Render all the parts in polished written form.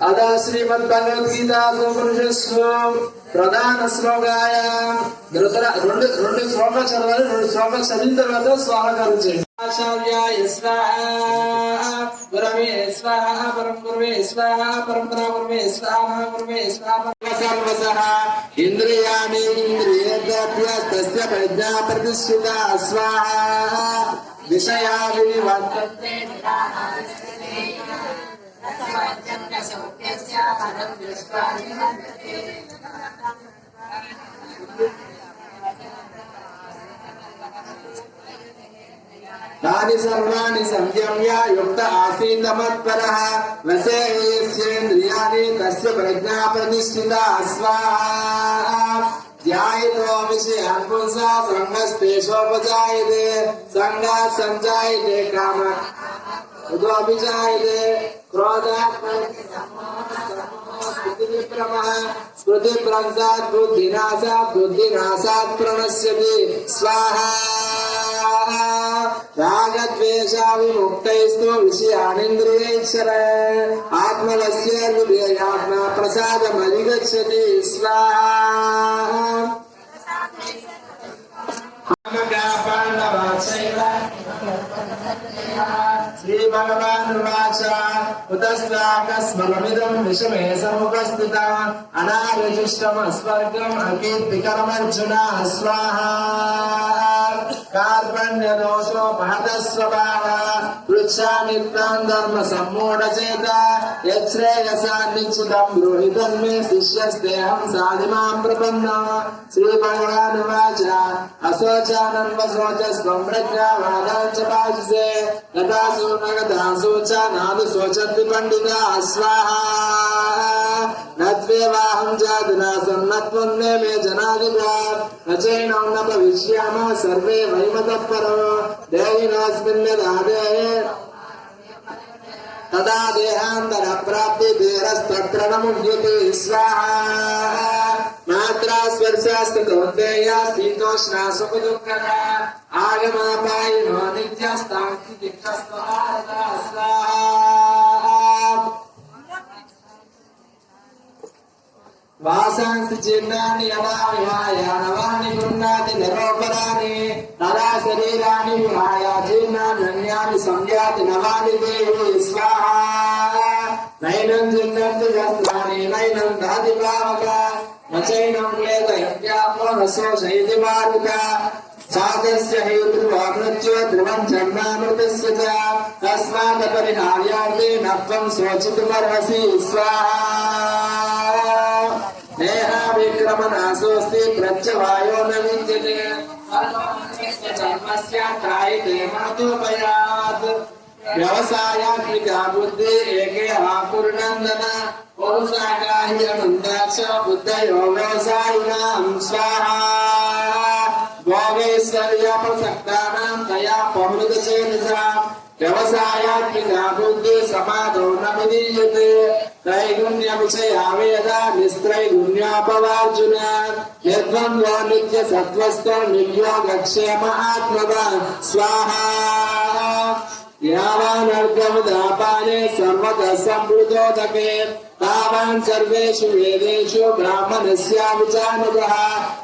अदा श्रीमद्भगवद्गीता प्रधान श्लोकाय రెండు శ్లోకాలు చదవాలి. రెండు శ్లోకాలు చదివిన తర్వాత స్వాహకారం చేయండి. ఆచార్యాయ స్వాహా పరమే స్వాహా పరం గురువే స్వాహా పరంపరా గురువే స్వాహా గురువే స్వాహా సర్వసః ఇంద్రియాణి ఇంద్రియేభ్య తస్య ప్రజ్ఞా ప్రతిష్ఠితా స్వాహా విషయా వివర్తంతే तानि सर्वाणि संयम्य युक्त आसीत् मत्परः वसेयेन्द्रियाणि तस्य प्रज्ञा प्रतिष्ठिता स्वाहा ध्यायतो विषयान् पुंसा संगस्तेषोपजायते संगात् सञ्जायते कामः उदोऽभिजायते क्रोधात् स्मृतिभ्रंशात् बुद्धिनाशात् प्रणश्यति स्वाहा रागद्वेषाविमुक्तैस्तु विषयानिन्द्रियैश्चरन् आत्मलस्यर्विधेयात्मा प्रसादमधिगच्छति स्वाहा श्री भगवानुवाच उतस्ताकस्मलमिदं विषमे समुपस्थितम् अनार्यजुष्टमस्वर्गम् अकीर्तिकरमर्जुन स्वाहा कार्पण्यदोषोपहतः स्वभावः पृच्छामि त्वां धर्मसम्मूढचेता यच्छ्रेयसान्निश्चितं ब्रूहि तन्मे शिष्यस्तेऽहं साधिमां प्रपन्नः श्रीभगवानुवाच अशोचानन्वशोचस्त्वं प्रज्ञावादां च भाषसे गतासु न गतासु च नादु शोचन्ति पंडिताः स्वाहा न त्वेवाहं जातुनासं न त्वं मे जनाधिपाः न चैनं न भविष्यामः सर्वे वैमतः परो देहिनोऽस्मिन् यदा देहे तदा देहान्तरप्राप्ति देहस्तत्र न मुह्यते स्वाहा मात्रा स्पर्शास्तु कौन्तेय शीतोष्णा सुखदुःखदा आगमापायिनो नित्यस्ताङ्कितिक्षस्तु भारतः स्वाहा वासांसि चिन्नानि यदा विहाय नवानि गृह्णाति नरोपराणि तदा शरीराणि विहाय जीर्णान्यन्यानि संयाति नवानि देहि स्वाहा नैनं चिन्नन्ति शस्त्राणि नैनं दहति पावका न चैनं क्लेदयन्त्यापो न शोषयति मारुका साधस्य हेतुर्वा मृत्यो ध्रुवं जन्मामृतस्य च तस्मादपरिहार्यार्थे न त्वं शोचितुमर्हसि स्वाहा नेहा विक्रमनाशोऽस्ति प्रत्यवायो न विद्यते जन्मस्यात्रायते मातोपयात् व्यवसायात्मिका बुद्धि एके आकुर्नन्दन बहुशाखा हि अनुन्दाक्ष बुद्धयो व्यवसायिनां स्वाहा भोगैश्वर्यप्रसक्तानां तया प्रमृतचेतसां व्यवसायात्मिका बुद्धि समाधौ न विधीयते त्रैगुण्यविषया वेदा निस्त्रैगुण्यापवार्जुन यद्वन्द्वो नित्यसत्त्वस्थो निर्योगक्षेम आत्मवान् स्वाहा यावानर्घमुदापाने सर्वतः सम्पृतोदके तावान् सर्वेषु वेदेषु ब्राह्मणस्याविचानुगः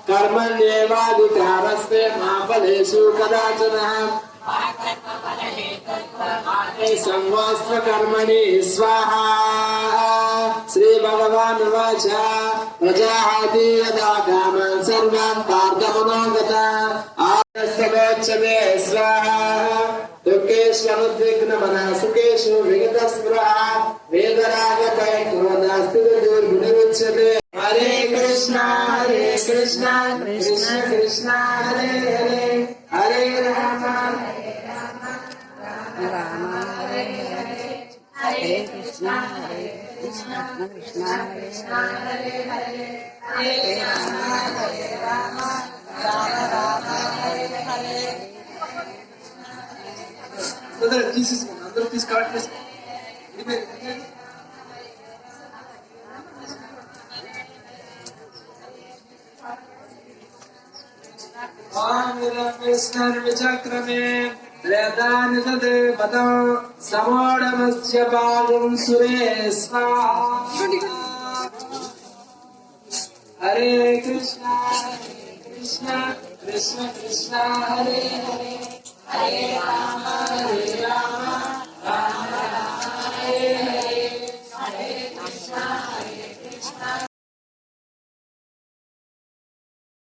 कर्मण्येवाधिकारस्ते मा फलेषु कदाचन संवास्त्वकर्मणि स्वाहा श्री भगवानुवाच प्रजाहाति यदा कामान् सर्वान् पार्थमनोगतान् आर्यस्तगोच्यते स्वाहा दुःखेष्वनुद्विग्नमनः सुखेषु विगतस्पृहा वेदरागभयक्रोधास्तिर्गुणमुच्यते हरे कृष्णा कृष्ण कृष्ण हरे हरे हरे राम राम हरे हरे हरे कृष्णा कृष्ण कृष्ण हरे हरे हरे राम राम राम हरे हरे అందరూ తీసుకురావట్లేదు Thank you. विचक्रमे वेदानि तदे पदौ समोढमस्य पादं सुरे स्वाहा हरे कृष्णा कृष्ण कृष्ण हरे हरे हरे राम